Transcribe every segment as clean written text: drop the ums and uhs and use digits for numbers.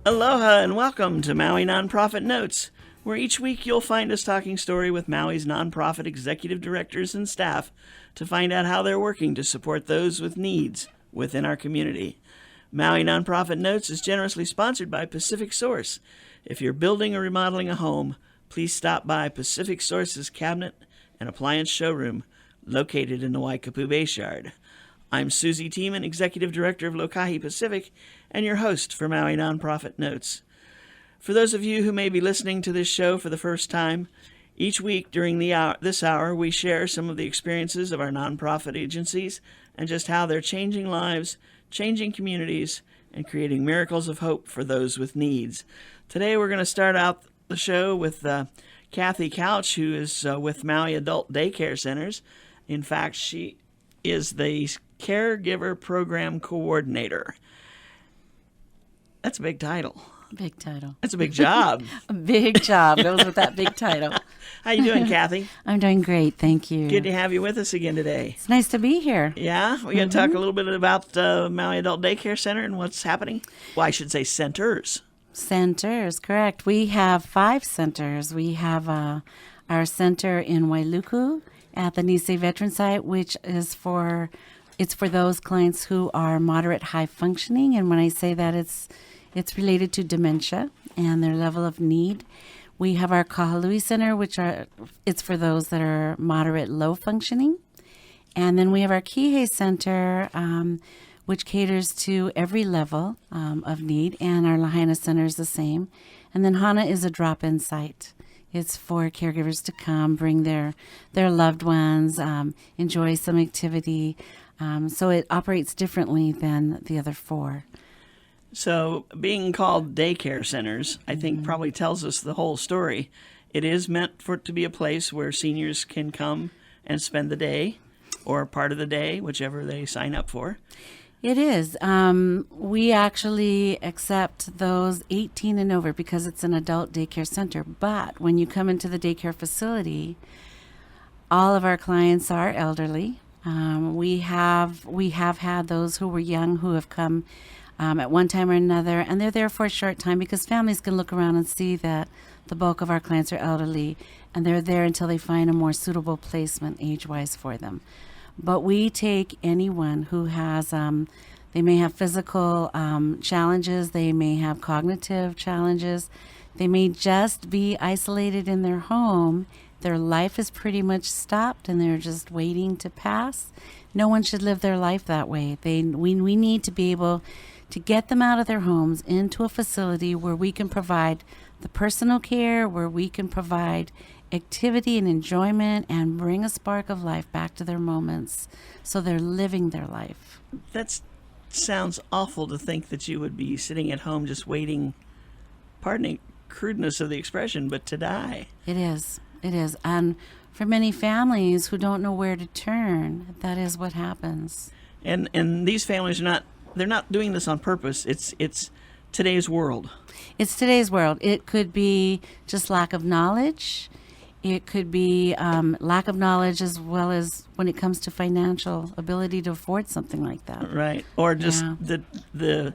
Aloha and welcome to Maui Nonprofit Notes, where each week you'll find us talking story with Maui's nonprofit executive directors and staff to find out how they're working to support those with needs within our community. Maui Nonprofit Notes is generously sponsored by Pacific Source. If you're building or remodeling a home, please stop by Pacific Source's cabinet and appliance showroom located in the Waikapu Bayshard. I'm Susie Tiemann, Executive Director of Lokahi Pacific, and your host for Maui Nonprofit Notes. For those of you who may be listening to this show for the first time, each week during this hour, we share some of the experiences of our nonprofit agencies and just how they're changing lives, changing communities, and creating miracles of hope for those with needs. Today, we're going to start out the show with Kathy Couch, who is with Maui Adult Daycare Centers. In fact, she is the Caregiver Program Coordinator. That's a big title. Big title. That's a big job. A big job goes with that big title. How you doing, Kathy? I'm doing great, thank you. Good to have you with us again today. It's nice to be here. Yeah? We're going to talk a little bit about Maui Adult Daycare Center and what's happening. Well, I should say centers. Centers, correct. We have 5 centers. We have our center in Wailuku at the Nisei Veteran Site, which is for those clients who are moderate high functioning. And when I say that, it's related to dementia and their level of need. We have our Kahalui Center, it's for those that are moderate low functioning. And then we have our Kihei Center, which caters to every level of need. And our Lahaina Center is the same. And then Hana is a drop-in site. It's for caregivers to come, bring their loved ones, enjoy some activity. So it operates differently than the other 4. So being called daycare centers, I think probably tells us the whole story. It is meant for it to be a place where seniors can come and spend the day or part of the day, whichever they sign up for. It is. We actually accept those 18 and over because it's an adult daycare center. But when you come into the daycare facility, all of our clients are elderly. We have had those who were young who have come at one time or another, and they're there for a short time because families can look around and see that the bulk of our clients are elderly, and they're there until they find a more suitable placement age-wise for them. But we take anyone who has, they may have physical challenges, they may have cognitive challenges, they may just be isolated in their home. Their life is pretty much stopped and they're just waiting to pass. No one should live their life that way. We need to be able to get them out of their homes into a facility where we can provide the personal care, where we can provide activity and enjoyment and bring a spark of life back to their moments so they're living their life. That sounds awful to think that you would be sitting at home just waiting, pardon the crudeness of the expression, but to die. It is. It is. And for many families who don't know where to turn, that is what happens. And these families they're not doing this on purpose. It's today's world. It's today's world. It could be just lack of knowledge. It could be lack of knowledge as well as when it comes to financial ability to afford something like that. Right. Or just the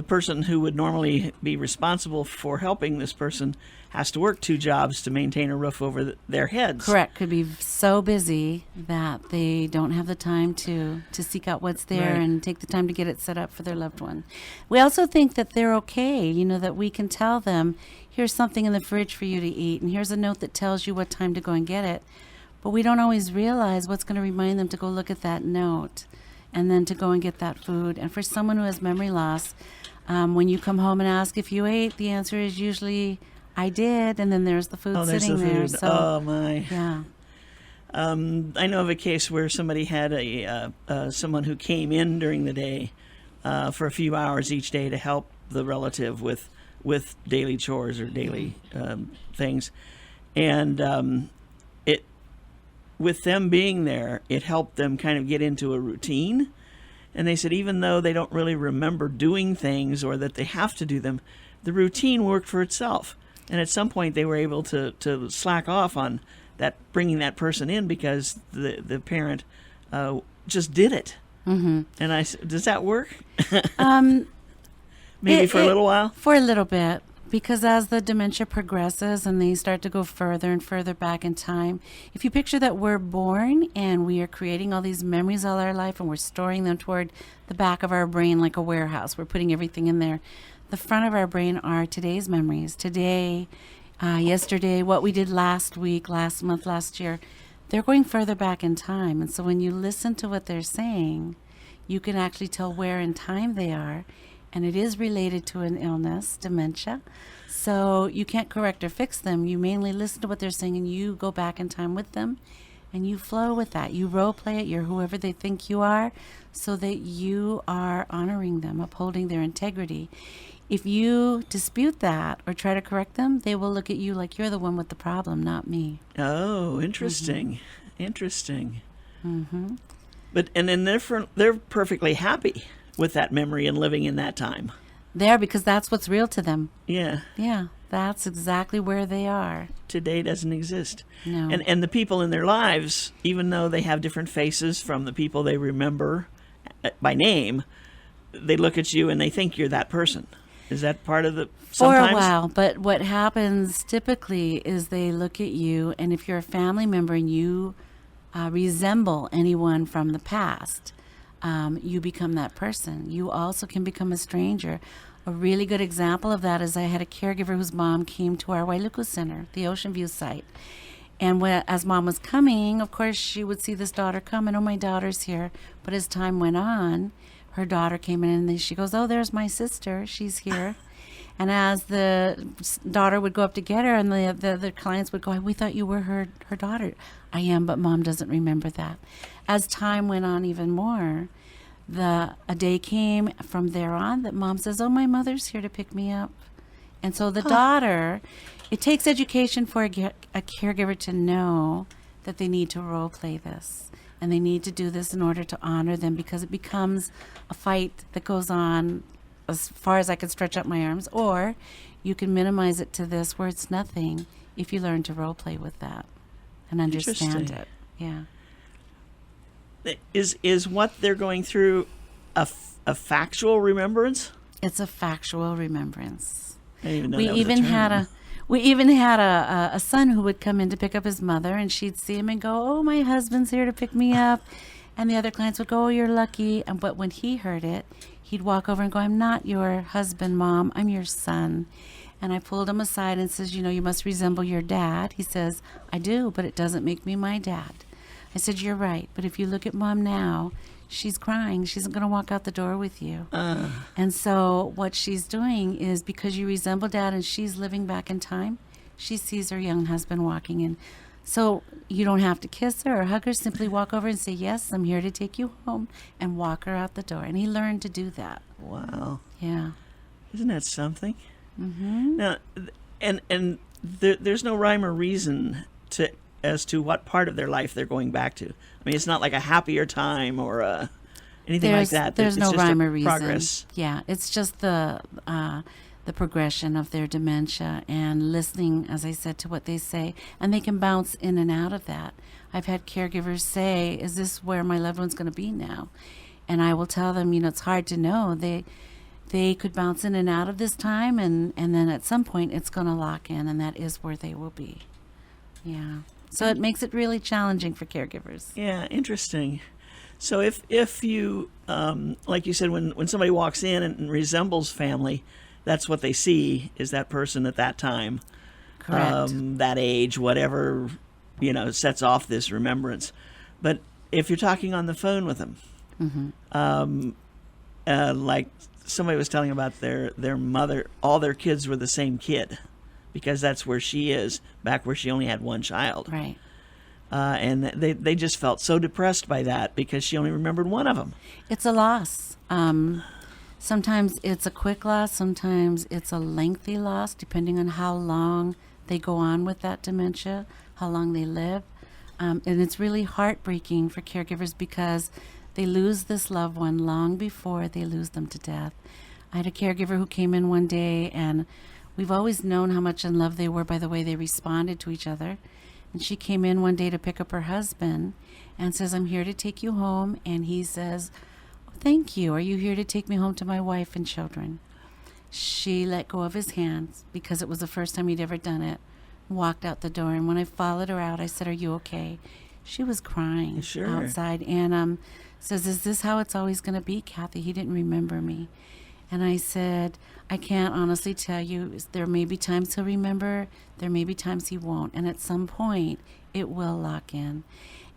person who would normally be responsible for helping this person has to work 2 jobs to maintain a roof over their heads. Correct. Could be so busy that they don't have the time to seek out what's there and take the time to get it set up for their loved one. We also think that they're okay, that we can tell them, here's something in the fridge for you to eat, and here's a note that tells you what time to go and get it. But we don't always realize what's going to remind them to go look at that note and then to go and get that food. And for someone who has memory loss, when you come home and ask if you ate, the answer is usually, I did, and then there's the food sitting there. So, oh, my. Yeah. I know of a case where somebody had someone who came in during the day for a few hours each day to help the relative with daily chores or daily things. And with them being there, it helped them kind of get into a routine. And they said even though they don't really remember doing things or that they have to do them, the routine worked for itself. And at some point they were able to slack off on that, bringing that person in because the parent just did it. Mm-hmm. And I said, does that work? Maybe for a little while? For a little bit. Because as the dementia progresses and they start to go further and further back in time, if you picture that we're born and we are creating all these memories all our life and we're storing them toward the back of our brain like a warehouse, we're putting everything in there. The front of our brain are today's memories. Today, yesterday, what we did last week, last month, last year. They're going further back in time. And so when you listen to what they're saying, you can actually tell where in time they are. And it is related to an illness, dementia. So you can't correct or fix them. You mainly listen to what they're saying and you go back in time with them and you flow with that. You role play it. You're whoever they think you are so that you are honoring them, upholding their integrity. If you dispute that or try to correct them, they will look at you like you're the one with the problem, not me. Oh, interesting. Interesting. Mm-hmm. But and then they're perfectly happy with that memory and living in that time. There, because that's what's real to them. Yeah. Yeah, that's exactly where they are. Today doesn't exist. No. And the people in their lives, even though they have different faces from the people they remember by name, they look at you and they think you're that person. Is that part of the sometimes? For a while, but what happens typically is they look at you, and if you're a family member and you resemble anyone from the past, you become that person. You also can become a stranger. A really good example of that is I had a caregiver whose mom came to our Wailuku Center, the Ocean View site. And as mom was coming, of course, she would see this daughter come, and oh, my daughter's here. But as time went on, her daughter came in, and she goes, oh, there's my sister. She's here. And as the daughter would go up to get her, and the clients would go, we thought you were her daughter. I am, but mom doesn't remember that. As time went on even more, a day came from there on that mom says, oh, my mother's here to pick me up. And so the daughter, it takes education for a caregiver to know that they need to role play this. And they need to do this in order to honor them, because it becomes a fight that goes on as far as I can stretch out my arms. Or you can minimize it to this where it's nothing if you learn to role play with that and understand it. Yeah. Is what they're going through a factual remembrance? It's a factual remembrance. I didn't even know We that was even a term. had a son who would come in to pick up his mother, and she'd see him and go, oh, my husband's here to pick me up. And the other clients would go, oh, you're lucky. But when he heard it, he'd walk over and go, I'm not your husband, Mom. I'm your son. And I pulled him aside and says, you must resemble your dad. He says, I do, but it doesn't make me my dad. I said, you're right. But if you look at Mom now, she's crying. She's going to walk out the door with you. And so what she's doing is, because you resemble Dad and she's living back in time, she sees her young husband walking in. So you don't have to kiss her or hug her. Simply walk over and say, yes, I'm here to take you home, and walk her out the door. And he learned to do that. Wow. Yeah. Isn't that something? Mm-hmm. Now, and there's no rhyme or reason as to what part of their life they're going back to. I mean, it's not like a happier time or anything like that. There's It's no just rhyme a or reason. progress. Yeah, it's just the progression of their dementia and listening, as I said, to what they say. And they can bounce in and out of that. I've had caregivers say, is this where my loved one's going to be now? And I will tell them, it's hard to know. They could bounce in and out of this time, and then at some point it's going to lock in, and that is where they will be. Yeah. So it makes it really challenging for caregivers. Yeah, interesting. So if you, like you said, when somebody walks in and resembles family, that's what they see is that person at that time. Correct. That age, whatever, sets off this remembrance. But if you're talking on the phone with them, like somebody was telling about their mother, all their kids were the same kid, because that's where she is, back where she only had one child. Right. And they just felt so depressed by that because she only remembered one of them. It's a loss. Sometimes it's a quick loss. Sometimes it's a lengthy loss, depending on how long they go on with that dementia, how long they live. And it's really heartbreaking for caregivers because they lose this loved one long before they lose them to death. I had a caregiver who came in one day, and we've always known how much in love they were by the way they responded to each other. And she came in one day to pick up her husband and says, I'm here to take you home. And he says, oh, thank you. Are you here to take me home to my wife and children? She let go of his hands because it was the first time he'd ever done it, walked out the door. And when I followed her out, I said, "Are you okay?" She was crying outside. And says, "Is this how it's always going to be, Kathy?" He didn't remember me. And I said, "I can't honestly tell you. There may be times he'll remember. There may be times he won't. And at some point, it will lock in."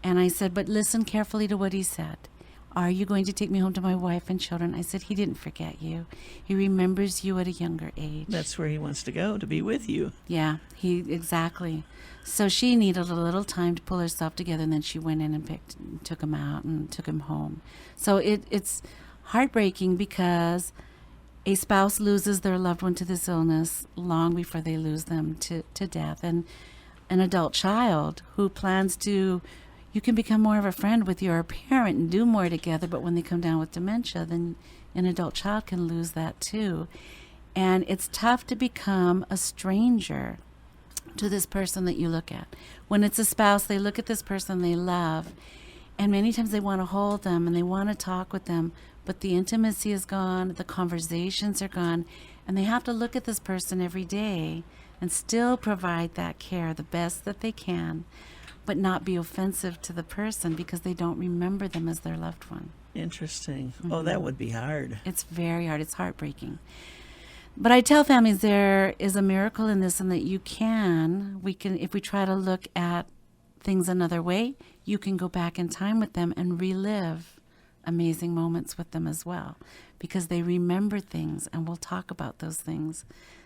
And I said, "But listen carefully to what he said. Are you going to take me home to my wife and children?" I said, "He didn't forget you. He remembers you at a younger age." That's where he wants to go, to be with you. Yeah, exactly. So she needed a little time to pull herself together, and then she went in and took him out and took him home. So it's heartbreaking because a spouse loses their loved one to this illness long before they lose them to death. And an adult child who plans to, you can become more of a friend with your parent and do more together, but when they come down with dementia, then an adult child can lose that too. And it's tough to become a stranger to this person that you look at. When it's a spouse, they look at this person they love, and many times they want to hold them and they want to talk with them, but the intimacy is gone, the conversations are gone, and they have to look at this person every day and still provide that care the best that they can, but not be offensive to the person because they don't remember them as their loved one. Interesting. Oh, that would be hard. It's very hard. It's heartbreaking. But I tell families there is a miracle in this, and that we can, if we try to look at things another way, you can go back in time with them and relive amazing moments with them as well, because they remember things and will talk about those things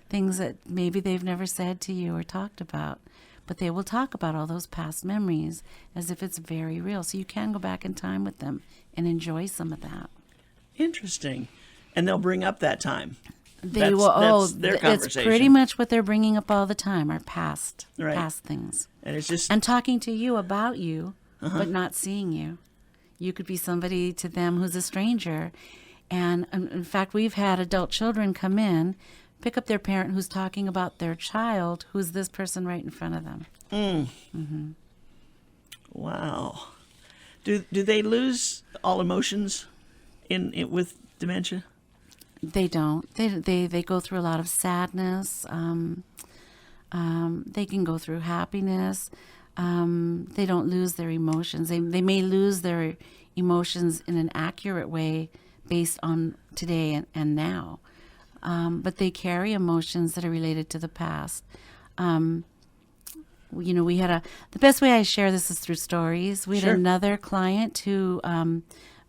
that maybe they've never said to you or talked about, but they will talk about all those past memories as if it's very real. So you can go back in time with them and enjoy some of that. Interesting. And they'll bring up that time. That's their conversation. It's pretty much what they're bringing up all the time, are past things. And it's just, and talking to you about you, but not seeing you. You could be somebody to them who's a stranger. And in fact, we've had adult children come in, pick up their parent who's talking about their child, who's this person right in front of them. Mm-hmm. Wow. Do they lose all emotions with dementia? They don't. They go through a lot of sadness. They can go through happiness. They don't lose their emotions. They may lose their emotions in an accurate way based on today and now. But they carry emotions that are related to the past. We had the best way I share this is through stories. We had another client who,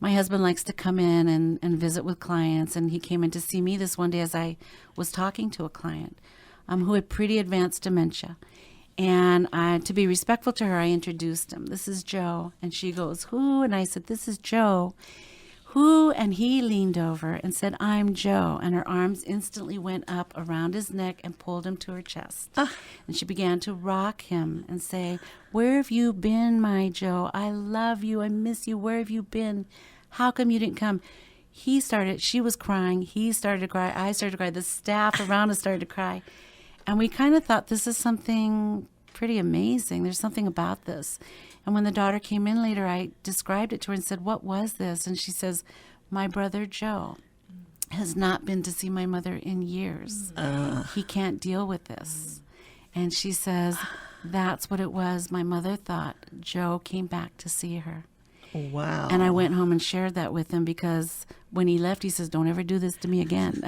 my husband likes to come in and visit with clients, and he came in to see me this one day as I was talking to a client who had pretty advanced dementia. And to be respectful to her, I introduced him. "This is Joe." And she goes, "Who?" And I said, "This is Joe." "Who?" And he leaned over and said, "I'm Joe." And her arms instantly went up around his neck and pulled him to her chest. And she began to rock him and say, "Where have you been, my Joe? I love you. I miss you. Where have you been? How come you didn't come?" She was crying. He started to cry. I started to cry. The staff around us started to cry. And we kind of thought, this is something pretty amazing. There's something about this. And when the daughter came in later, I described it to her and said, "What was this?" And she says, "My brother Joe has not been to see my mother in years. He can't deal with this." And she says, "That's what it was. My mother thought Joe came back to see her." Wow. And I went home and shared that with him, because when he left, he says, "Don't ever do this to me again."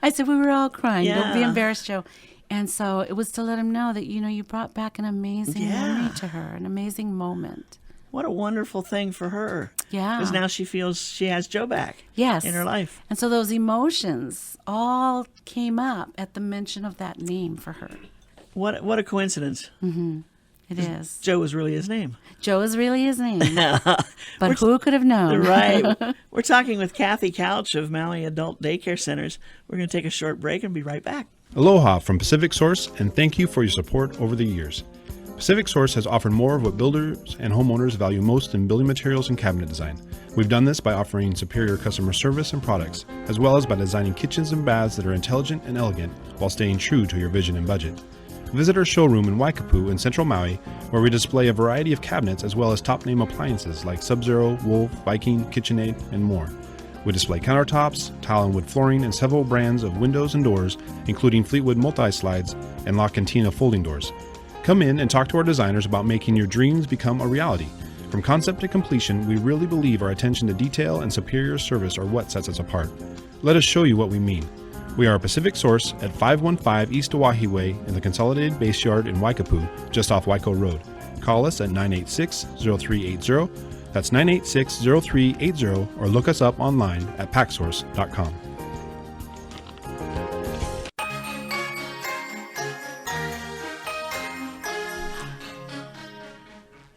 I said, "We were all crying. Don't be embarrassed, Joe." And so it was to let him know that, you brought back an amazing memory to her, an amazing moment. What a wonderful thing for her. Yeah. Because now she feels she has Joe back in her life. And so those emotions all came up at the mention of that name for her. What a coincidence. Mm-hmm. It is. Joe was really his name. Joe is really his name. But who could have known? Right. We're talking with Kathy Couch of Maui Adult Daycare Centers. We're going to take a short break and be right back. Aloha from Pacific Source, and thank you for your support over the years. Pacific Source has offered more of what builders and homeowners value most in building materials and cabinet design. We've done this by offering superior customer service and products, as well as by designing kitchens and baths that are intelligent and elegant while staying true to your vision and budget. Visit our showroom in Waikapu in Central Maui, where we display a variety of cabinets as well as top-name appliances like Sub-Zero, Wolf, Viking, KitchenAid, and more. We display countertops, tile and wood flooring, and several brands of windows and doors, including Fleetwood multi-slides and La Cantina folding doors. Come in and talk to our designers about making your dreams become a reality. From concept to completion, we really believe our attention to detail and superior service are what sets us apart. Let us show you what we mean. We are a Pacific Source at 515 East Oahe Way in the Consolidated Base Yard in Waikapu, just off Waiko Road. Call us at 986-0380. That's 986-0380, or look us up online at packsource.com.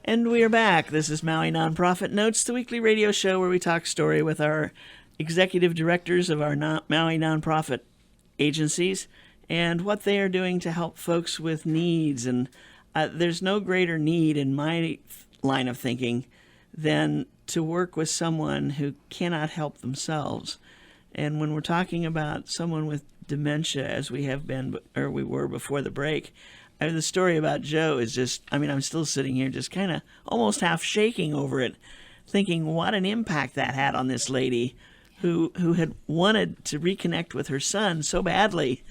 And we are back. This is Maui Nonprofit Notes, the weekly radio show where we talk story with our executive directors of our Maui nonprofit agencies and what they are doing to help folks with needs. And there's no greater need in my line of thinking than to work with someone who cannot help themselves. And when we're talking about someone with dementia, as we have been, or we were before the break, the story about Joe is just, I'm still sitting here just kind of almost half shaking over it, thinking what an impact that had on this lady who had wanted to reconnect with her son so badly.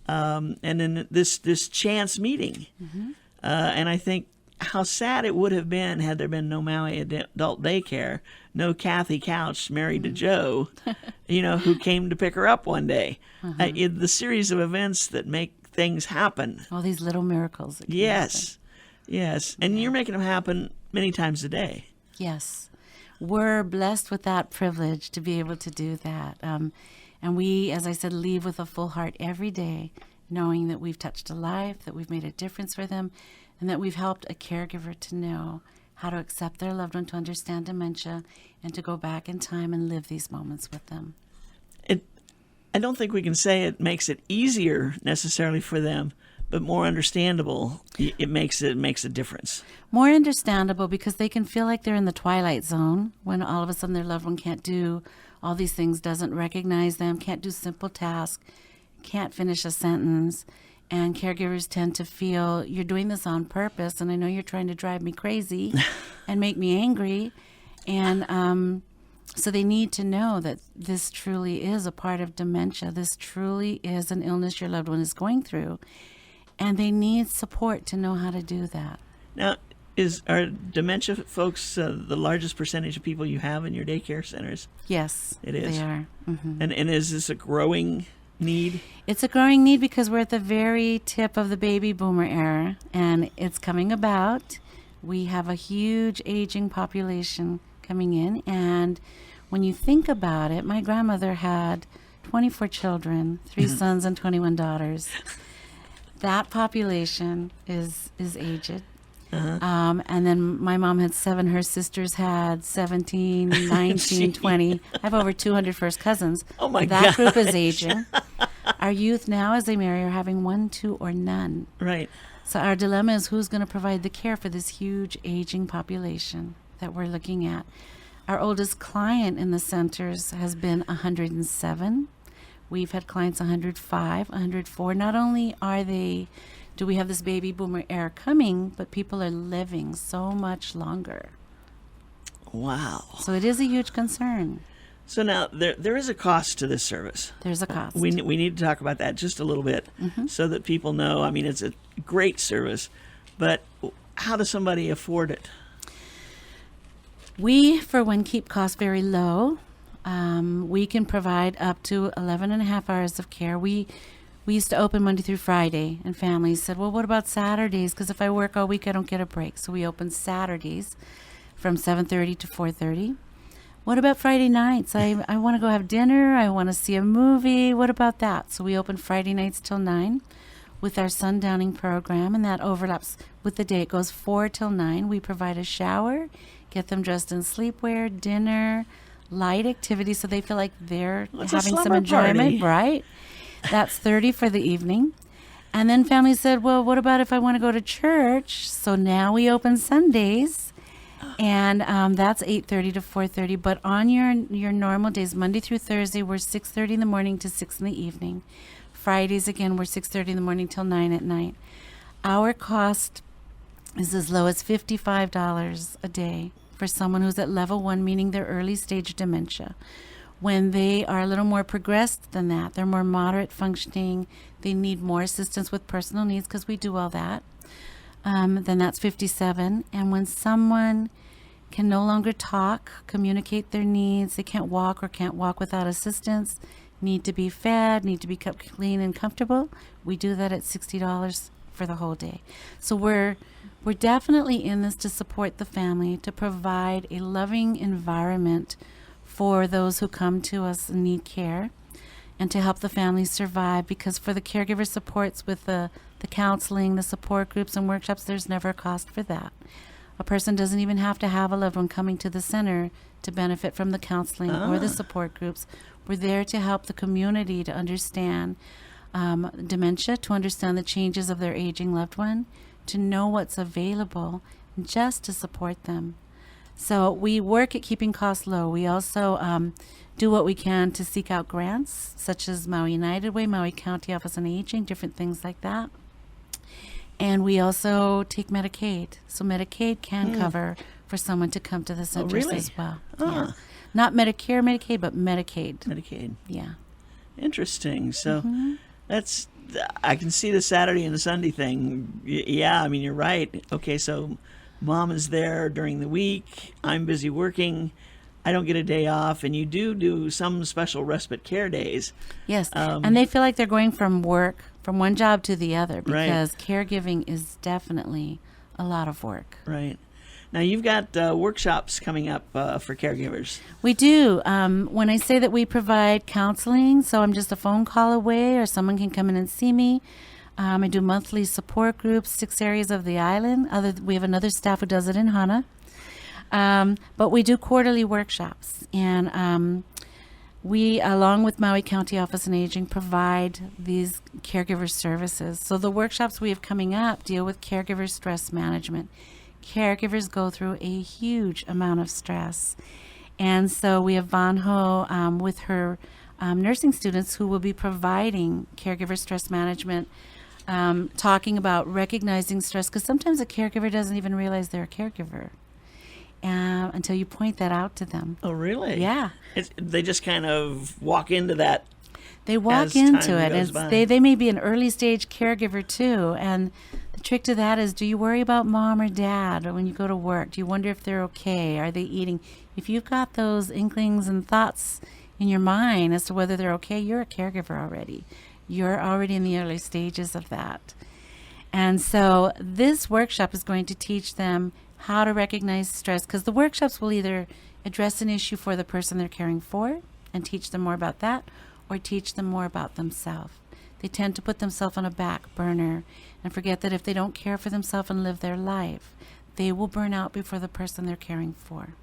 And then this chance meeting. Mm-hmm. And I think how sad it would have been had there been no Maui adult daycare, no Kathy Couch married to Joe, who came to pick her up one day. The series of events that make things happen. All these little miracles. That can yes. happen. Yes. And you're making them happen many times a day. Yes. We're blessed with that privilege to be able to do that. And we, as I said, leave with a full heart every day, knowing that we've touched a life, that we've made a difference for them, and that we've helped a caregiver to know how to accept their loved one, to understand dementia, and to go back in time and live these moments with them. I don't think we can say it makes it easier necessarily for them, but more understandable. It makes a difference. More understandable because they can feel like they're in the twilight zone when all of a sudden their loved one can't do all these things, doesn't recognize them, can't do simple tasks, can't finish a sentence. And caregivers tend to feel, you're doing this on purpose, and I know you're trying to drive me crazy and make me angry. And so they need to know that this truly is a part of dementia. This truly is an illness your loved one is going through. And they need support to know how to do that. Now, are dementia folks the largest percentage of people you have in your daycare centers? Yes, it is. They are. Mm-hmm. And is this a growing need? It's a growing need because we're at the very tip of the baby boomer era, and it's coming about. We have a huge aging population coming in, and when you think about it, my grandmother had 24 children, 3 sons and 21 daughters. That population is aged. And then my mom had 7, her sisters had 17, 19, 20. I have over 200 first cousins. Oh my God. That group is aging. Our youth now, as they marry, are having 1, 2, or none. Right. So our dilemma is who's going to provide the care for this huge aging population that we're looking at. Our oldest client in the centers has been 107. We've had clients 105, 104. Not only do we have this baby boomer era coming, but people are living so much longer. Wow. So it is a huge concern. So now there is a cost to this service. There's a cost. We need to talk about that just a little bit so that people know. It's a great service, but how does somebody afford it? We, for one, keep costs very low. We can provide up to 11 and a half hours of care. We used to open Monday through Friday, and families said, well, what about Saturdays? Because if I work all week, I don't get a break. So we open Saturdays from 7:30 to 4:30. What about Friday nights? I want to go have dinner. I want to see a movie. What about that? So we open Friday nights till 9 with our sundowning program, and that overlaps with the day. It goes 4 till 9. We provide a shower, get them dressed in sleepwear, dinner, light activities so they feel like they're having some enjoyment. Right? That's $30 for the evening. And then families said, well, what about if I want to go to church? So now we open Sundays, and that's 8:30 to 4:30. But on your normal days, Monday through Thursday, we're 6:30 in the morning to 6 in the evening. Fridays, again, we're 6:30 in the morning till 9 at night. Our cost is as low as $55 a day for someone who's at level 1, meaning their early stage dementia. When they are a little more progressed than that, they're more moderate functioning, they need more assistance with personal needs, because we do all that, then that's 57. And when someone can no longer talk, communicate their needs, they can't walk or can't walk without assistance, need to be fed, need to be kept clean and comfortable, we do that at $60 for the whole day. So we're definitely in this to support the family, to provide a loving environment for those who come to us and need care, and to help the families survive, because for the caregiver supports with the counseling, the support groups and workshops, there's never a cost for that. A person doesn't even have to have a loved one coming to the center to benefit from the counseling or the support groups. We're there to help the community to understand dementia, to understand the changes of their aging loved one, to know what's available, just to support them. So we work at keeping costs low. We also do what we can to seek out grants, such as Maui United Way, Maui County Office on Aging, different things like that. And we also take Medicaid. So Medicaid can cover for someone to come to the centers really? as well. Ah. Yeah. Not Medicare, Medicaid, but Medicaid. Medicaid. Yeah. Interesting. So that's, I can see the Saturday and the Sunday thing. Yeah, I mean, you're right. Okay, so mom is there during the week. I'm busy working. I don't get a day off. And you do some special respite care days. Yes. And they feel like they're going from work, from one job to the other, because caregiving is definitely a lot of work. Right. Now, you've got workshops coming up for caregivers. We do. When I say that we provide counseling, so I'm just a phone call away, or someone can come in and see me. I do monthly support groups, 6 areas of the island. We have another staff who does it in Hana. But we do quarterly workshops. And we, along with Maui County Office on Aging, provide these caregiver services. So the workshops we have coming up deal with caregiver stress management. Caregivers go through a huge amount of stress. And so we have Vanho with her nursing students who will be providing caregiver stress management, talking about recognizing stress, because sometimes a caregiver doesn't even realize they're a caregiver until you point that out to them. Oh, really? Yeah. They just kind of walk into that. They walk as into time it. goes It's, by. they may be an early stage caregiver too. And the trick to that is, do you worry about mom or dad when you go to work? Do you wonder if they're okay? Are they eating? If you've got those inklings and thoughts in your mind as to whether they're okay, you're a caregiver already. You're already in the early stages of that. And so this workshop is going to teach them how to recognize stress, because the workshops will either address an issue for the person they're caring for and teach them more about that, or teach them more about themselves. They tend to put themselves on a back burner and forget that if they don't care for themselves and live their life, they will burn out before the person they're caring for.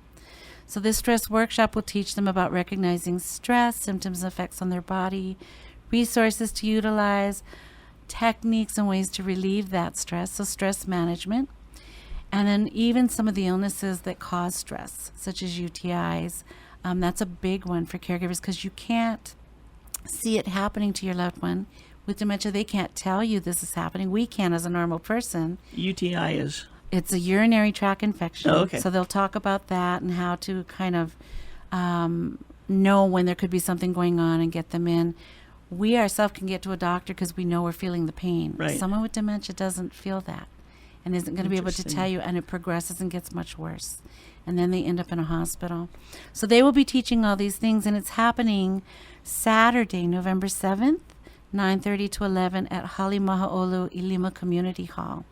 So this stress workshop will teach them about recognizing stress, symptoms and effects on their body, resources to utilize, techniques and ways to relieve that stress, so stress management, and then even some of the illnesses that cause stress, such as UTIs. That's a big one for caregivers, because you can't see it happening to your loved one. With dementia, they can't tell you this is happening. We can as a normal person. UTI is? It's a urinary tract infection. Oh, okay. So they'll talk about that and how to kind of know when there could be something going on and get them in. We ourselves can get to a doctor because we know we're feeling the pain. Right. Someone with dementia doesn't feel that and isn't going to be able to Interesting. tell you, and it progresses and gets much worse. And then they end up in a hospital. So they will be teaching all these things, and it's happening Saturday, November 7th, 9:30 to 11 at Halimaha'olu Ilima Community Hall.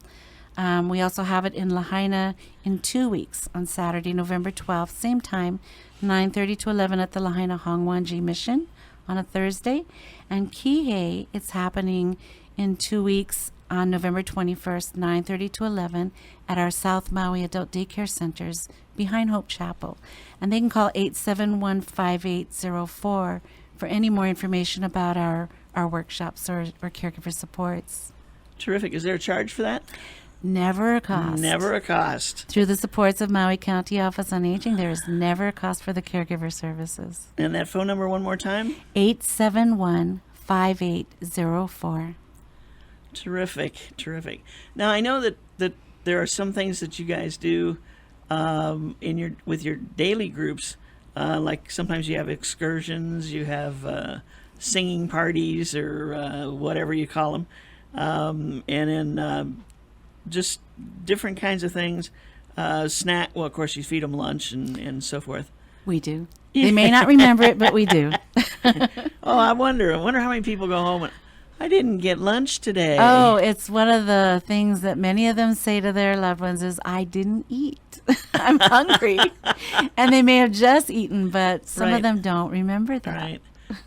We also have it in Lahaina in 2 weeks on Saturday, November 12th, same time, 9:30 to 11 at the Lahaina Hongwanji Mission on a Thursday. And Kihei, it's happening in 2 weeks on November 21st, 9:30 to 11 at our South Maui Adult Daycare Centers behind Hope Chapel. And they can call 871-5804 for any more information about our workshops or caregiver supports. Terrific. Is there a charge for that? Never a cost. Never a cost. Through the supports of Maui County Office on Aging, there is never a cost for the caregiver services. And that phone number one more time? 871-5804. Terrific. Terrific. Now, I know that there are some things that you guys do with your daily groups. like sometimes you have excursions, you have singing parties or whatever you call them, and then just different kinds of things. Snack. Well, of course, you feed them lunch and so forth. We do. They may not remember it, but we do. Oh, I wonder how many people go home and I didn't get lunch today. Oh, it's one of the things that many of them say to their loved ones is, I didn't eat. I'm hungry. And they may have just eaten, but some Right. of them don't remember that.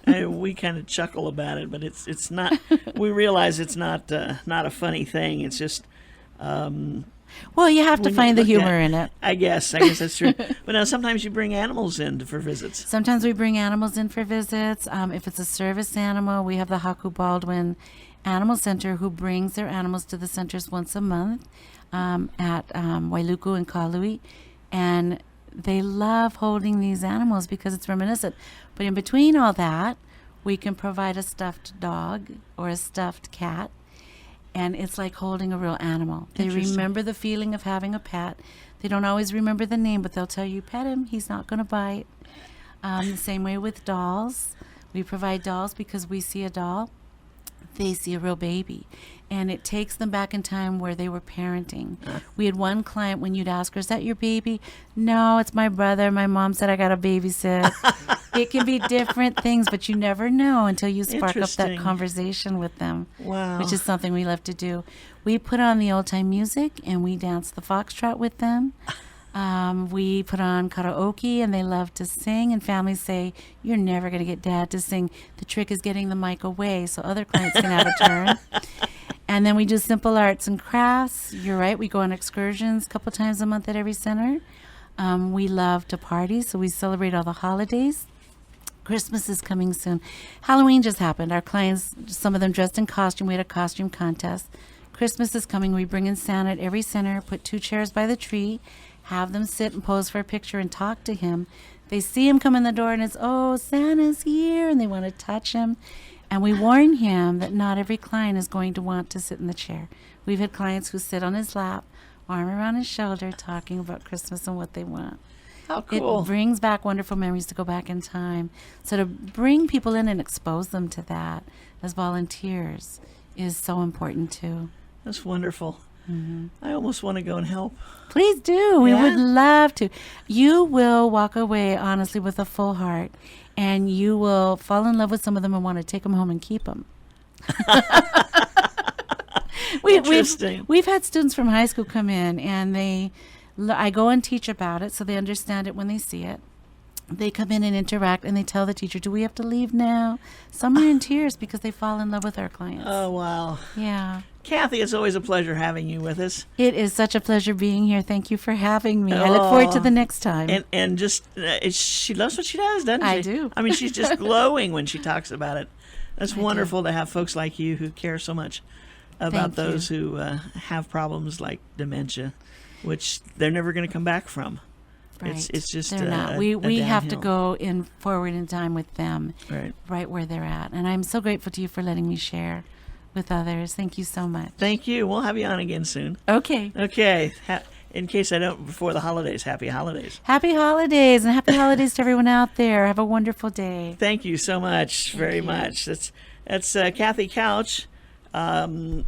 Right. We kind of chuckle about it, but it's not. We realize it's not a funny thing. It's just. Well, you have to when you find the look humor at- in it. I guess that's true. But now sometimes you bring animals in for visits. Sometimes we bring animals in for visits. If it's a service animal, we have the Haku Baldwin Animal Center who brings their animals to the centers once a month at Wailuku and Kalui. And they love holding these animals because it's reminiscent. But in between all that, we can provide a stuffed dog or a stuffed cat. And it's like holding a real animal. They Interesting. remember the feeling of having a pet. They don't always remember the name, but they'll tell you, pet him, he's not going to bite. The same way with dolls. We provide dolls because we see a doll, they see a real baby. And it takes them back in time where they were parenting. We had one client, when you'd ask her, is that your baby? No, it's my brother. My mom said I got to babysit. It can be different things, but you never know until you spark up that Interesting. conversation with them. Wow. Which is something we love to do. We put on the old time music and we dance the foxtrot with them. We put on karaoke and they love to sing, and families say, you're never going to get dad to sing. The trick is getting the mic away so other clients can have a turn. And then we do simple arts and crafts. You're right, we go on excursions a couple times a month at every center. We love to party, so we celebrate all the holidays. Christmas is coming soon. Halloween just happened. Our clients, some of them dressed in costume. We had a costume contest. Christmas is coming. We bring in Santa at every center, put 2 chairs by the tree, have them sit and pose for a picture and talk to him. They see him come in the door and it's, oh, Santa's here, and they want to touch him. And we warn him that not every client is going to want to sit in the chair. We've had clients who sit on his lap, arm around his shoulder, talking about Christmas and what they want. How cool. It brings back wonderful memories to go back in time. So to bring people in and expose them to that as volunteers is so important too. That's wonderful. I almost want to go and help. Please do. We Yeah? would love to. You will walk away, honestly, with a full heart, and you will fall in love with some of them and want to take them home and keep them. Interesting. We've had students from high school come in, and I go and teach about it so they understand it when they see it. They come in and interact, and they tell the teacher, do we have to leave now? Some are in tears because they fall in love with our clients. Oh, wow. Yeah. Kathy, it's always a pleasure having you with us. It is such a pleasure being here. Thank you for having me. I look forward to the next time. And just, she loves what she does, doesn't she? I do. I mean, she's just glowing when she talks about it. That's wonderful to have folks like you who care so much about Thank those who have problems like dementia, which they're never going to come back from. Right. It's just they're not. a We have to downhill. go forward in time with them, Right. where they're at. And I'm so grateful to you for letting me share with others. Thank you so much. Thank you. We'll have you on again soon. Okay. Okay. In case I don't before the holidays, happy holidays. Happy holidays, and happy holidays to everyone out there. Have a wonderful day. Thank you so much, very much. That's Kathy Couch of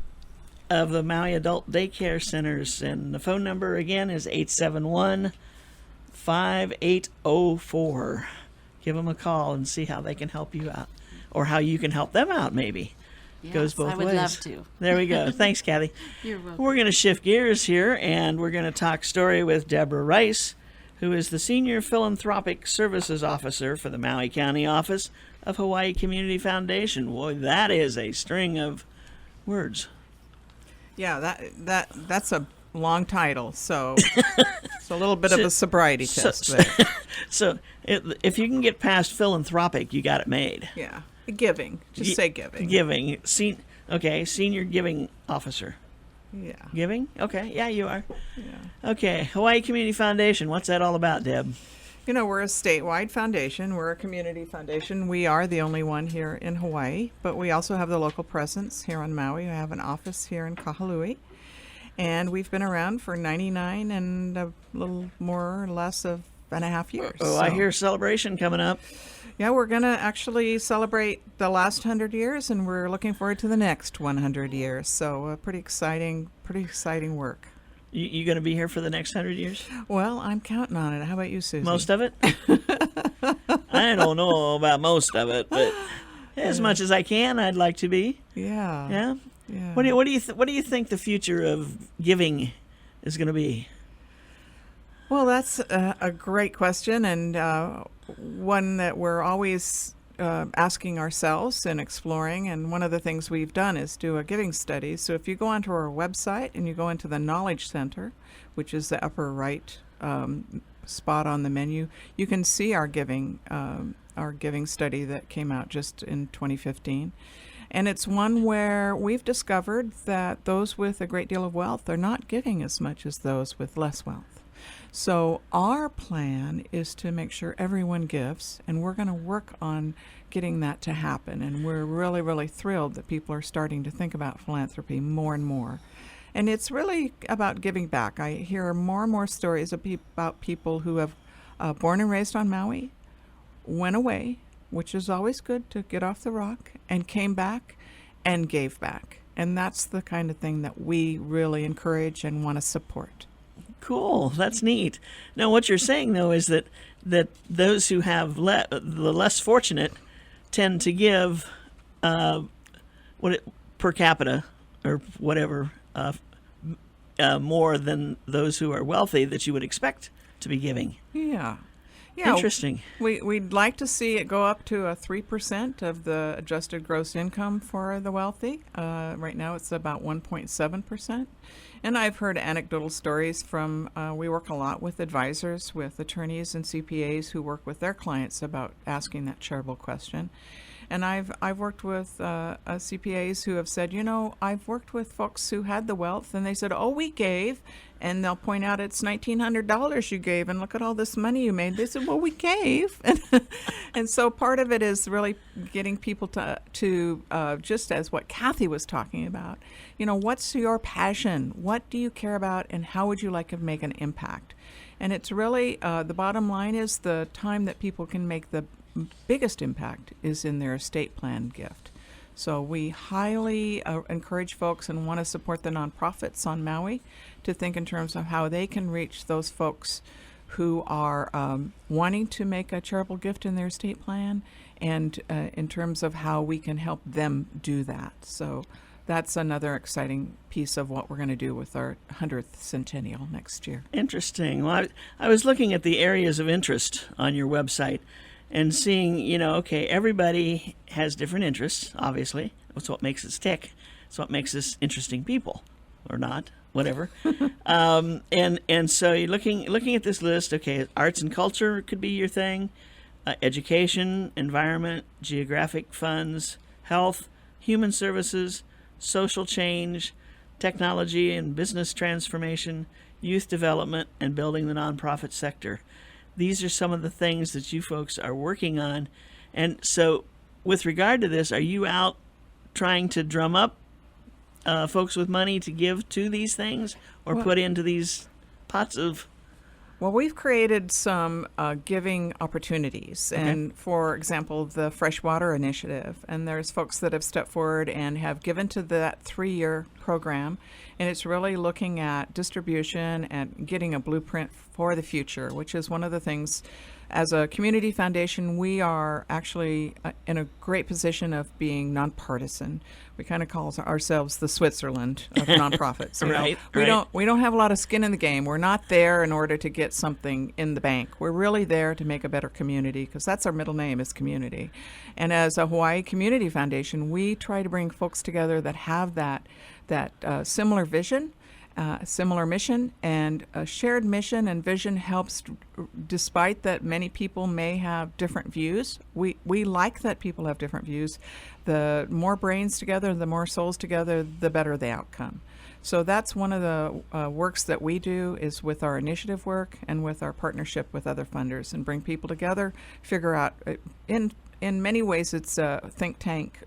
the Maui Adult Daycare Centers, and the phone number again is 871-5804. Give them a call and see how they can help you out, or how you can help them out. Maybe goes both I would ways. love to. There we go. Thanks, Kathy. You're welcome. We're going to shift gears here, and we're going to talk story with Deborah Rice, who is the Senior Philanthropic Services Officer for the Maui County Office of Hawaii Community Foundation. Boy, that is a string of words. Yeah, that's a long title, so it's a little bit of a sobriety test there. So if you can get past philanthropic, you got it made. Yeah, giving. Just say giving. Giving. Senior Giving Officer. Yeah. Giving? Okay, yeah, you are. Yeah. Okay, Hawaii Community Foundation. What's that all about, Deb? You know, we're a statewide foundation. We're a community foundation. We are the only one here in Hawaii, but we also have the local presence here on Maui. We have an office here in Kahului, and we've been around for 99 and a little more or less of and a half years. Oh, I hear a celebration coming up. Yeah, we're going to actually celebrate the last 100 years, and we're looking forward to the next 100 years. So pretty exciting work. You going to be here for the next 100 years? Well, I'm counting on it. How about you, Susie? Most of it? I don't know about most of it, but as much as I can, I'd like to be. Yeah. Yeah. Yeah. What do you think the future of giving is going to be? Well, that's a great question, and one that we're always asking ourselves and exploring. And one of the things we've done is do a giving study. So if you go onto our website and you go into the Knowledge Center, which is the upper right spot on the menu, you can see our giving study that came out just in 2015. And it's one where we've discovered that those with a great deal of wealth are not giving as much as those with less wealth. So our plan is to make sure everyone gives, and we're going to work on getting that to happen. And we're really, really thrilled that people are starting to think about philanthropy more and more. And it's really about giving back. I hear more and more stories about people who have born and raised on Maui, went away, which is always good to get off the rock, and came back and gave back. And that's the kind of thing that we really encourage and want to support. Cool. That's neat. Now, what you're saying, though, is that those who have the less fortunate tend to give per capita or whatever more than those who are wealthy that you would expect to be giving. Yeah. Interesting. We'd like to see it go up to 3% of the adjusted gross income for the wealthy. Right now it's about 1.7%. And I've heard anecdotal stories from, we work a lot with advisors, with attorneys and CPAs who work with their clients about asking that charitable question. And I've worked with CPAs who have said, I've worked with folks who had the wealth, and they said, oh, we gave. And they'll point out it's $1,900 you gave, and look at all this money you made. They said, well, we gave. And so part of it is really getting people to just as what Kathy was talking about, what's your passion? What do you care about, and how would you like to make an impact? And it's really, the bottom line is the time that people can make the biggest impact is in their estate plan gift. So we highly encourage folks and want to support the nonprofits on Maui to think in terms of how they can reach those folks who are wanting to make a charitable gift in their estate plan, and in terms of how we can help them do that. So that's another exciting piece of what we're going to do with our 100th centennial next year. Interesting. Well, I was looking at the areas of interest on your website and seeing, okay, everybody has different interests, obviously. That's what makes us tick. It's what makes us interesting people, or not, whatever. And so you're looking at this list. Okay, arts and culture could be your thing, education, environment, geographic funds, health, human services, social change, technology and business transformation, youth development, and building the nonprofit sector. These are some of the things that you folks are working on. And so with regard to this, are you out trying to drum up folks with money to give to these things, or put into these pots of... Well, we've created some giving opportunities, and for example, the Freshwater Initiative, and there's folks that have stepped forward and have given to that 3-year program, and it's really looking at distribution and getting a blueprint for the future, which is one of the things. As a community foundation, we are actually in a great position of being nonpartisan. We kind of call ourselves the Switzerland of nonprofits. We don't have a lot of skin in the game. We're not there in order to get something in the bank. We're really there to make a better community, because that's our middle name, is community. And as a Hawaii Community Foundation, we try to bring folks together that have that similar vision, similar mission, and a shared mission and vision helps, despite that many people may have different views. We like that people have different views. The more brains together, the more souls together, the better the outcome. So that's one of the works that we do, is with our initiative work and with our partnership with other funders, and bring people together, figure out, in many ways it's a think tank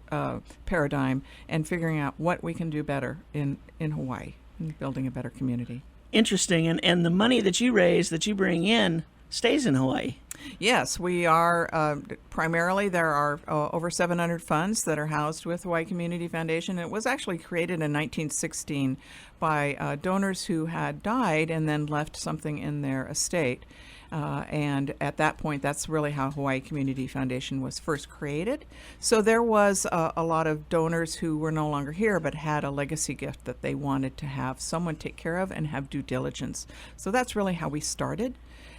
paradigm, and figuring out what we can do better in Hawaii, and building a better community. Interesting. And the money that you raise, that you bring in, stays in Hawaii. Yes, we are primarily, there are over 700 funds that are housed with Hawaii Community Foundation. It was actually created in 1916 by donors who had died and then left something in their estate. And at that point, that's really how Hawaii Community Foundation was first created. So there was a lot of donors who were no longer here but had a legacy gift that they wanted to have someone take care of and have due diligence. So that's really how we started.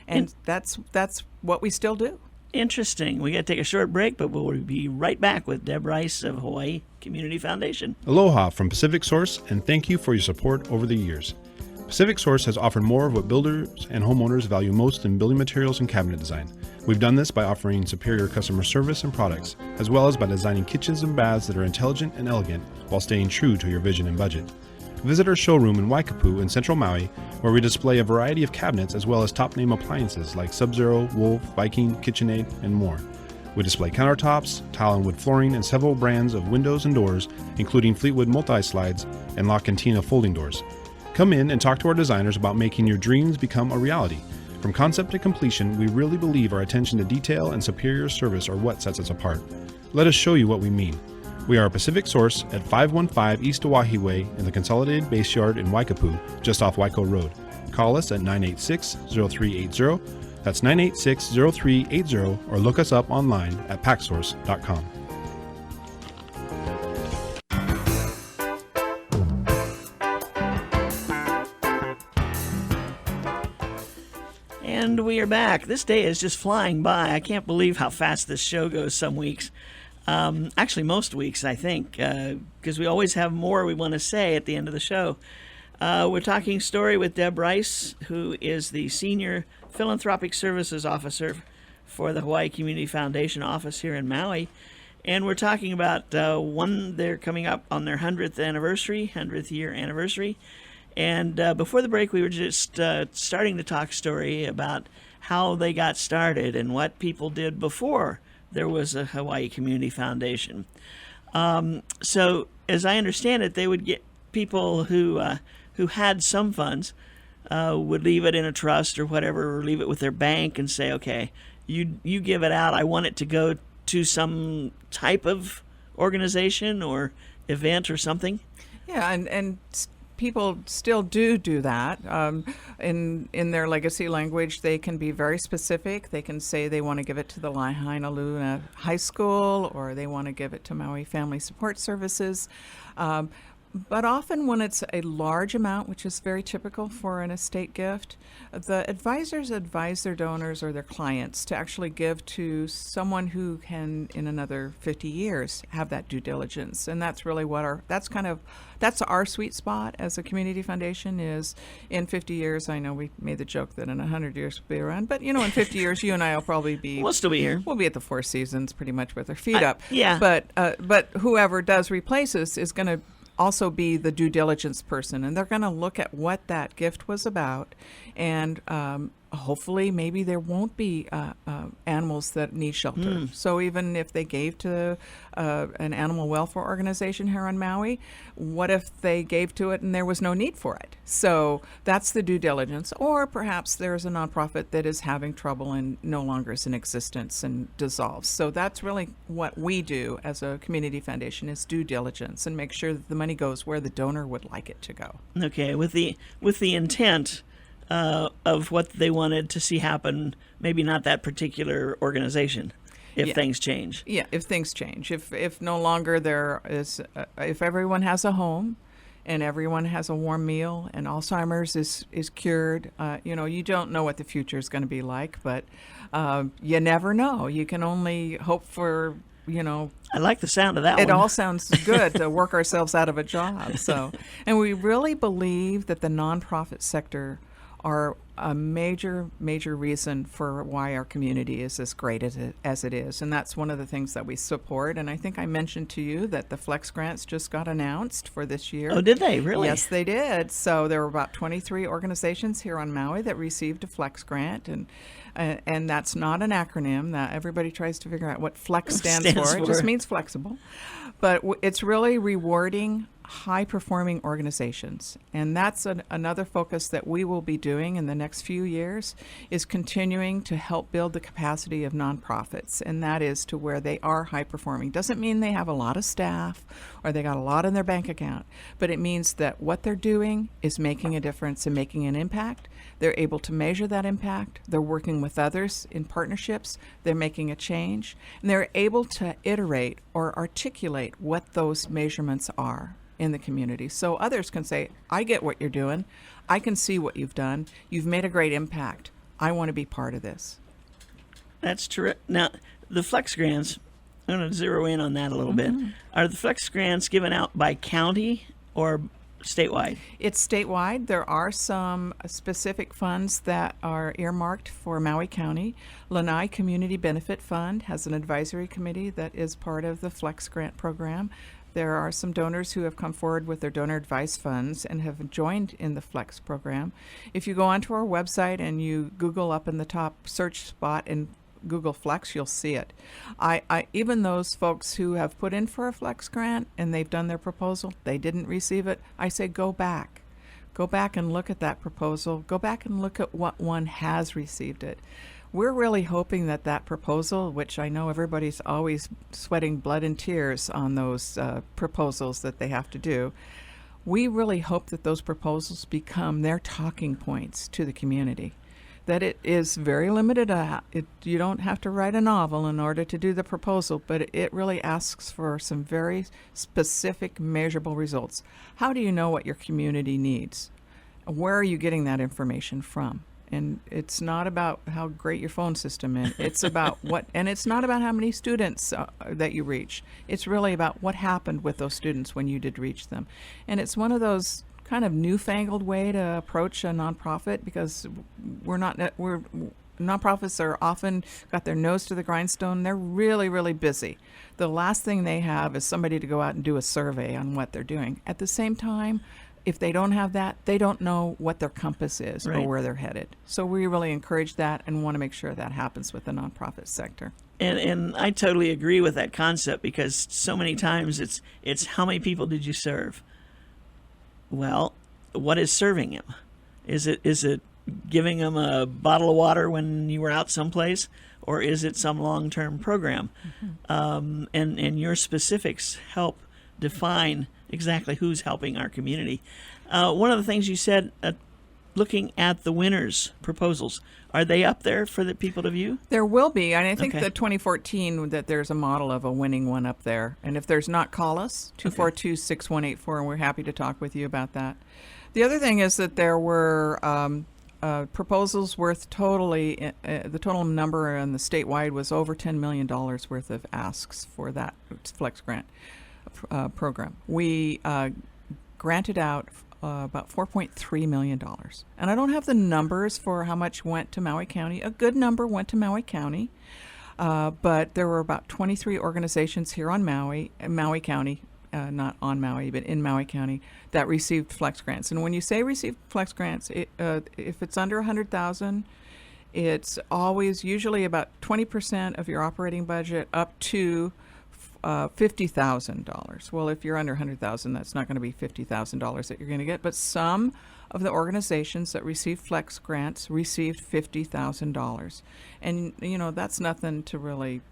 And that's what we still do. Interesting. We got to take a short break, but we'll be right back with Deb Rice of Hawaii Community Foundation. Aloha from Pacific Source, and thank you for your support over the years. Pacific Source has offered more of what builders and homeowners value most in building materials and cabinet design. We've done this by offering superior customer service and products, as well as by designing kitchens and baths that are intelligent and elegant while staying true to your vision and budget. Visit our showroom in Waikapu in Central Maui, where we display a variety of cabinets as well as top-name appliances like Sub-Zero, Wolf, Viking, KitchenAid, and more. We display countertops, tile and wood flooring, and several brands of windows and doors, including Fleetwood multi-slides and La Cantina folding doors. Come in and talk to our designers about making your dreams become a reality. From concept to completion, we really believe our attention to detail and superior service are what sets us apart. Let us show you what we mean. We are a Pacific Source at 515 East Oahe Way in the Consolidated Base Yard in Waikapu, just off Waiko Road. Call us at 986-0380. That's 986-0380, or look us up online at packsource.com. And we are back. This day is just flying by. I can't believe how fast this show goes some weeks. Actually, most weeks, I think, because we always have more we want to say at the end of the show. We're talking story with Deb Rice, who is the Senior Philanthropic Services Officer for the Hawaii Community Foundation office here in Maui. And we're talking about they're coming up on their 100th year anniversary. And before the break, we were just starting to talk story about how they got started and what people did before there was a Hawaii Community Foundation. So, as I understand it, they would get people who had some funds would leave it in a trust or whatever, or leave it with their bank and say, okay, you give it out. I want it to go to some type of organization or event or something. Yeah, and people still do that. In their legacy language, they can be very specific. They can say they want to give it to the Lahainaluna High School, or they want to give it to Maui Family Support Services. But often when it's a large amount, which is very typical for an estate gift, the advisors advise their donors or their clients to actually give to someone who can, in another 50 years, have that due diligence. And that's really what that's our sweet spot as a community foundation is in 50 years. I know we made the joke that in 100 years we'll be around, but in 50 years, you and I will probably be... We'll still be here. We'll be at the Four Seasons pretty much with our feet up. Yeah. But whoever does replace us is going to also be the due diligence person, and they're going to look at what that gift was about, and hopefully maybe there won't be animals that need shelter. So even if they gave to an animal welfare organization here on Maui, what if they gave to it and there was no need for it? So that's the due diligence. Or perhaps there's a nonprofit that is having trouble and no longer is in existence and dissolves. So that's really what we do as a community foundation, is due diligence and make sure that the money goes where the donor would like it to go. Okay, with the intent of what they wanted to see happen, maybe not that particular organization, if things change. Yeah, if things change. If no longer there is, if everyone has a home and everyone has a warm meal and Alzheimer's is cured, you don't know what the future is going to be like, but you never know. You can only hope for, I like the sound of that one. It all sounds good to work ourselves out of a job. So, and we really believe that the nonprofit sector are a major reason for why our community is as great as it is. And that's one of the things that we support. And I think I mentioned to you that the Flex Grants just got announced for this year. Oh, did they? Really? Yes, they did. So there were about 23 organizations here on Maui that received a Flex Grant. And that's not an acronym. That everybody tries to figure out what FLEX stands for. It just means flexible. But it's really rewarding high-performing organizations. And that's another focus that we will be doing in the next few years, is continuing to help build the capacity of nonprofits, and that is to where they are high-performing. Doesn't mean they have a lot of staff or they got a lot in their bank account, but it means that what they're doing is making a difference and making an impact. They're able to measure that impact. They're working with others in partnerships. They're making a change. And they're able to iterate or articulate what those measurements are in the community. So others can say, I get what you're doing. I can see what you've done. You've made a great impact. I want to be part of this. That's true. Now, the Flex grants, I'm going to zero in on that a little bit. Are the Flex grants given out by county or statewide? It's statewide. There are some specific funds that are earmarked for Maui County. Lanai Community Benefit Fund has an advisory committee that is part of the Flex grant program. There are some donors who have come forward with their donor advice funds and have joined in the Flex program. If you go onto our website and you Google up in the top search spot and Google Flex, you'll see it. I even those folks who have put in for a Flex grant and they've done their proposal, they didn't receive it, I say go back. Go back and look at that proposal. Go back and look at what one has received it. We're really hoping that that proposal, which I know everybody's always sweating blood and tears on those proposals that they have to do, we really hope that those proposals become their talking points to the community. That it is very limited. You don't have to write a novel in order to do the proposal, but it really asks for some very specific, measurable results. How do you know what your community needs? Where are you getting that information from? And it's not about how great your phone system is. It's about and it's not about how many students that you reach. It's really about what happened with those students when you did reach them. And it's one of those kind of newfangled way to approach a nonprofit, because nonprofits are often got their nose to the grindstone. They're really, really busy. The last thing they have is somebody to go out and do a survey on what they're doing. At the same time, if they don't have that, they don't know what their compass is or where they're headed. So we really encourage that and want to make sure that happens with the nonprofit sector. And I totally agree with that concept, because so many times it's how many people did you serve? Well, what is serving him? Is it giving him a bottle of water when you were out someplace, or is it some long-term program? And your specifics help define exactly who's helping our community. One of the things you said, looking at the winners' proposals, are they up there for the people to view? There will be, and I think the 2014 that there's a model of a winning one up there. And if there's not, call us 242-6184, and we're happy to talk with you about that. The other thing is that there were proposals worth totally, the total number on the statewide was over $10 million worth of asks for that Flex grant program. We granted out about $4.3 million. And I don't have the numbers for how much went to Maui County. A good number went to Maui County, but there were about 23 organizations here on Maui County, not on Maui, but in Maui County, that received Flex grants. And when you say received Flex grants, if it's under $100,000, it's always usually about 20% of your operating budget up to $50,000. Well, if you're under $100,000, that's not going to be $50,000 that you're going to get. But some of the organizations that received Flex grants received $50,000, and that's nothing to really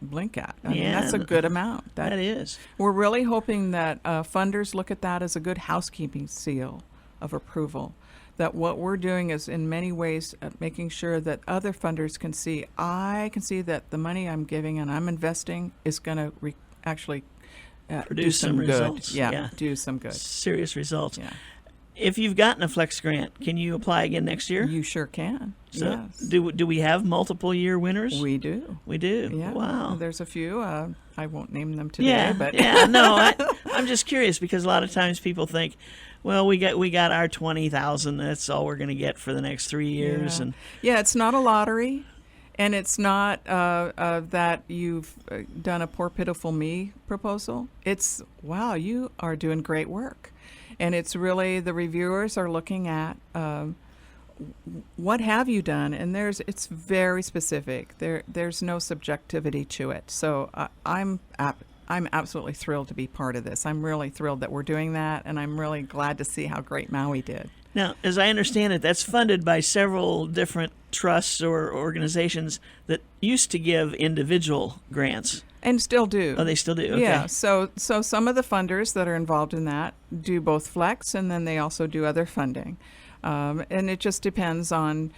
blink at. I mean, that's a good amount. That is. We're really hoping that funders look at that as a good housekeeping seal of approval. That what we're doing is in many ways making sure that other funders can see, I can see that the money I'm giving and I'm investing is going to actually do some good. Results. Yeah, do some good. Serious results. Yeah. If you've gotten a Flex grant, can you apply again next year? You sure can. So yes. Do we have multiple year winners? We do. We do. Yeah. Wow. There's a few. I won't name them today, but no, I'm just curious, because a lot of times people think, well, we got our 20,000. That's all we're going to get for the next 3 years. Yeah, it's not a lottery, and it's not that you've done a poor pitiful me proposal. It's, wow, you are doing great work, and it's really the reviewers are looking at what have you done, and it's very specific. There's no subjectivity to it. So I'm I'm absolutely thrilled to be part of this. I'm really thrilled that we're doing that, and I'm really glad to see how great Maui did. Now, as I understand it, that's funded by several different trusts or organizations that used to give individual grants. And still do. Oh, they still do? Okay. Yeah. So some of the funders that are involved in that do both flex, and then they also do other funding. And it just depends on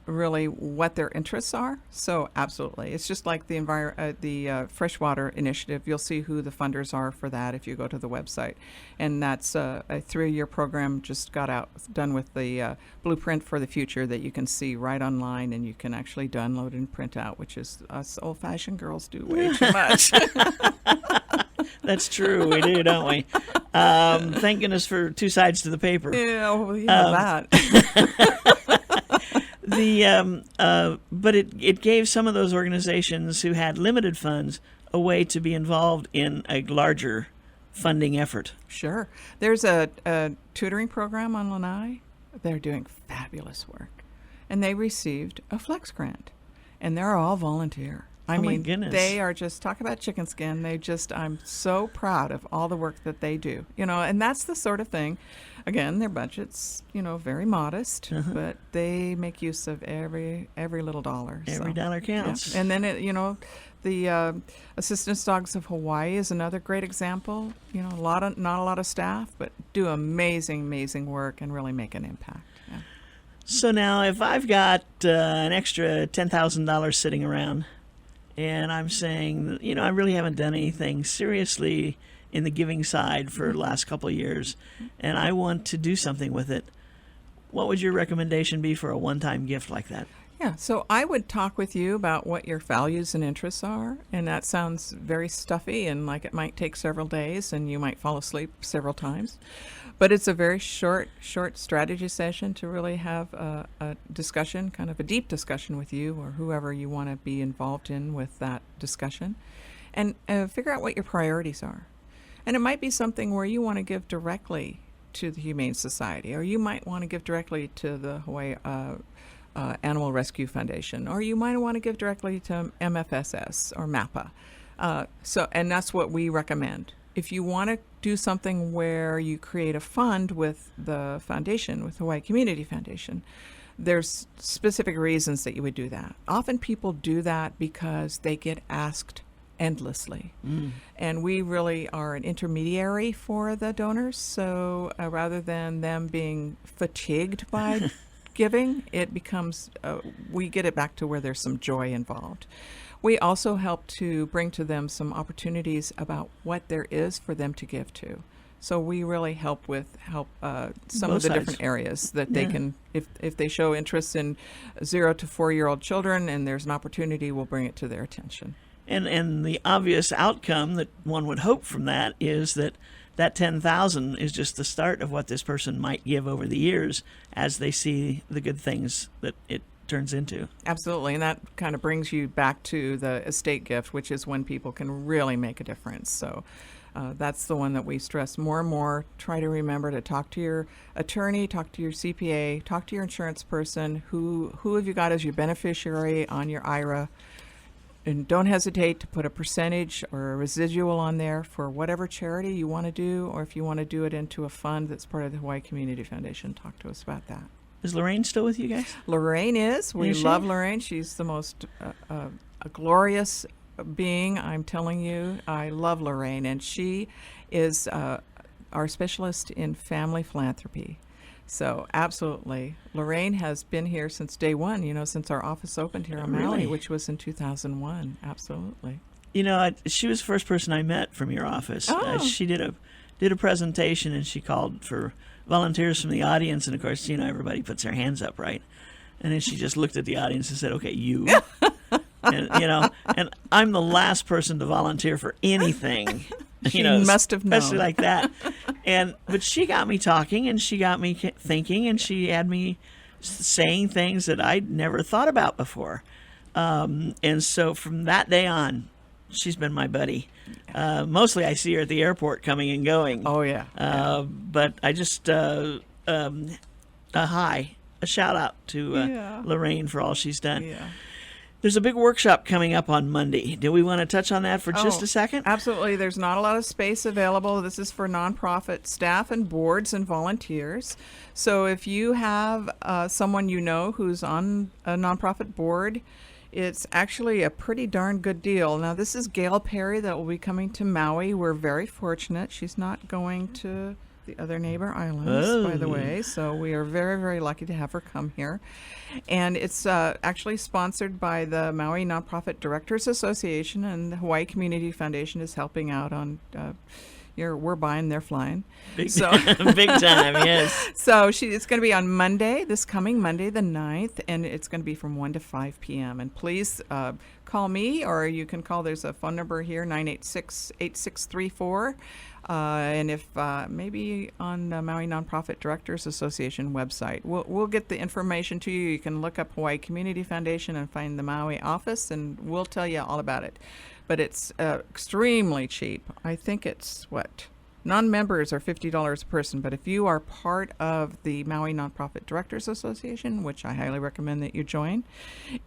really what their interests are. So absolutely, it's just like the freshwater initiative. You'll see who the funders are for that if you go to the website, and that's a 3-year program. Just got done with the blueprint for the future that you can see right online, and you can actually download and print out, which is us old-fashioned girls do way too much. That's true. We do, don't we? Thank goodness for two sides to the paper. Yeah, well, that. But it gave some of those organizations who had limited funds a way to be involved in a larger funding effort. Sure. There's a tutoring program on Lanai. They're doing fabulous work. And they received a Flex grant. And they're all volunteer. I mean, my goodness. They are just, talk about chicken skin. I'm so proud of all the work that they do. And that's the sort of thing. Again, their budget's, very modest, but they make use of every little dollar. Every dollar counts. Yeah. And then, the Assistance Dogs of Hawaii is another great example. Not a lot of staff, but do amazing work and really make an impact. Yeah. So now if I've got an extra $10,000 sitting around, and I'm saying, I really haven't done anything seriously in the giving side for the last couple of years, and I want to do something with it, what would your recommendation be for a one-time gift like that? Yeah, so I would talk with you about what your values and interests are, and that sounds very stuffy and like it might take several days and you might fall asleep several times. But it's a very short strategy session to really have a discussion, kind of a deep discussion with you or whoever you want to be involved in with that discussion, and figure out what your priorities are. And it might be something where you want to give directly to the Humane Society, or you might want to give directly to the Hawaii Animal Rescue Foundation, or you might want to give directly to MFSS or MAPA. And that's what we recommend. If you want to do something where you create a fund with the foundation, with Hawaii Community Foundation, there's specific reasons that you would do that. Often people do that because they get asked endlessly. And we really are an intermediary for the donors. So rather than them being fatigued by giving, it becomes, we get it back to where there's some joy involved. We also help to bring to them some opportunities about what there is for them to give to. So we really help some Both of the sides. different areas that they can, if they show interest in 0 to 4-year-old children and there's an opportunity, we'll bring it to their attention. And the obvious outcome that one would hope from that is that $10,000 is just the start of what this person might give over the years as they see the good things that it turns into. Absolutely, and that kind of brings you back to the estate gift, which is when people can really make a difference. So that's the one that we stress more and more. Try to remember to talk to your attorney, talk to your CPA, talk to your insurance person. Who have you got as your beneficiary on your IRA? And don't hesitate to put a percentage or a residual on there for whatever charity you want to do, or if you want to do it into a fund that's part of the Hawaii Community Foundation, talk to us about that. Is Lorraine still with you guys? Lorraine is. We Is she? love Lorraine. She's the most a glorious being, I'm telling you. I love Lorraine, and she is our specialist in family philanthropy. So absolutely. Lorraine has been here since day one, since our office opened here on Maui, Really? which was in 2001. Absolutely. She was the first person I met from your office. Oh. She did a presentation, and she called for volunteers from the audience, and of course, everybody puts their hands up, right? And then she just looked at the audience and said, "Okay, you." and I'm the last person to volunteer for anything. She must have known. Especially like that. But she got me talking, and she got me thinking, and she had me saying things that I'd never thought about before. And so from that day on, she's been my buddy. Mostly I see her at the airport coming and going. Oh, yeah. But I just, a shout out to Yeah. Lorraine for all she's done. Yeah. There's a big workshop coming up on Monday. Do we want to touch on that for just Oh, a second? Absolutely. There's not a lot of space available. This is for nonprofit staff and boards and volunteers. So if you have someone you know who's on a nonprofit board, it's actually a pretty darn good deal. Now, this is Gail Perry that will be coming to Maui. We're very fortunate. She's not going to the other neighbor islands, by the way. So we are very, very lucky to have her come here. And it's actually sponsored by the Maui Nonprofit Directors Association, and the Hawaii Community Foundation is helping out on we're buying, they're flying. Big, So big time, yes. So it's going to be on Monday, this coming Monday the 9th, and it's going to be from 1 to 5 p.m. And please call me, or you can call, there's a phone number here, 986-8634. And if maybe on the Maui Nonprofit Directors Association website, we'll get the information to you. You can look up Hawaii Community Foundation and find the Maui office, and we'll tell you all about it. But it's extremely cheap. I think it's non-members are $50 a person, but if you are part of the Maui Nonprofit Directors Association, which I highly recommend that you join,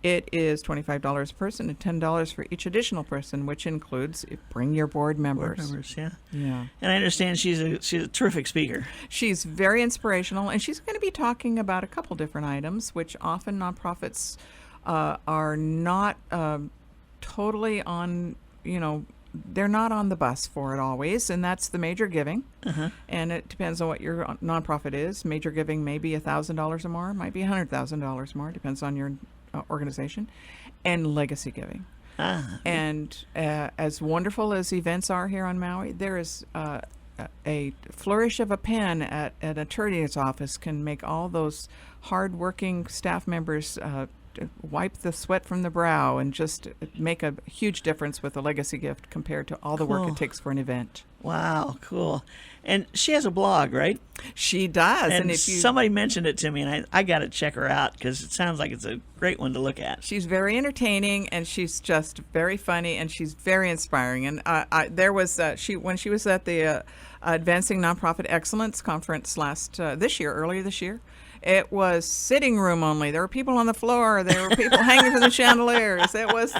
it is $25 a person and $10 for each additional person, which includes bring your board members. Board members, yeah. Yeah. And I understand she's a terrific speaker. She's very inspirational, and she's going to be talking about a couple different items, which often nonprofits are not totally on, they're not on the bus for it always, and that's the major giving. And it depends on what your nonprofit is. Major giving may be $1,000 or more, might be $100,000 more, depends on your organization, and legacy giving. And as wonderful as events are here on Maui, there is a flourish of a pen at an attorney's office can make all those hard-working staff members wipe the sweat from the brow and just make a huge difference with a legacy gift compared to all the work Cool. it takes for an event. Wow, cool. And she has a blog, right? She does. And if you, somebody mentioned it to me, and I got to check her out because it sounds like it's a great one to look at. she's very entertaining, and she's just very funny, and she's very inspiring. And there was when she was at the Advancing Nonprofit Excellence Conference earlier this year. It was sitting room only. There were people on the floor. There were people hanging from the chandeliers. It was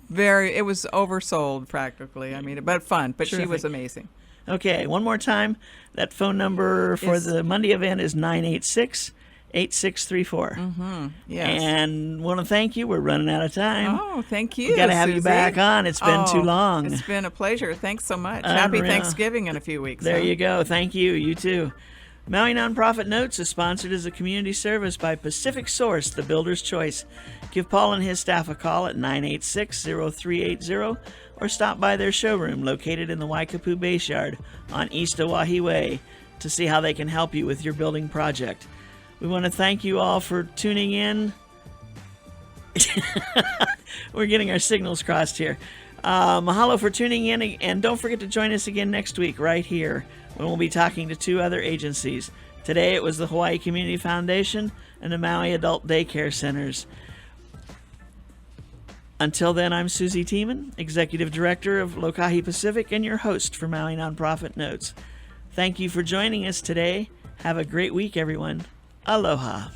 oversold practically. I mean, but fun. But she was amazing. Okay, one more time. That phone number for the Monday event is 986-8634. Yes. And want to thank you. We're running out of time. Oh, thank you. We got to have you Susie. back on. It's been too long. It's been a pleasure. Thanks so much. Happy Unreal. Thanksgiving in a few weeks. There huh? you go. Thank you. You too. Maui Nonprofit Notes is sponsored as a community service by Pacific Source, the builder's choice. Give Paul and his staff a call at 986-0380 or stop by their showroom located in the Waikapu Base Yard on East Oahe Way to see how they can help you with your building project. We want to thank you all for tuning in. We're getting our signals crossed here. Mahalo for tuning in, and don't forget to join us again next week right here when we'll be talking to two other agencies. Today it was the Hawaii Community Foundation and the Maui Adult Daycare Centers. Until then, I'm Susie Tiemann, Executive Director of Lokahi Pacific and your host for Maui Nonprofit Notes. Thank you for joining us today. Have a great week, everyone. Aloha.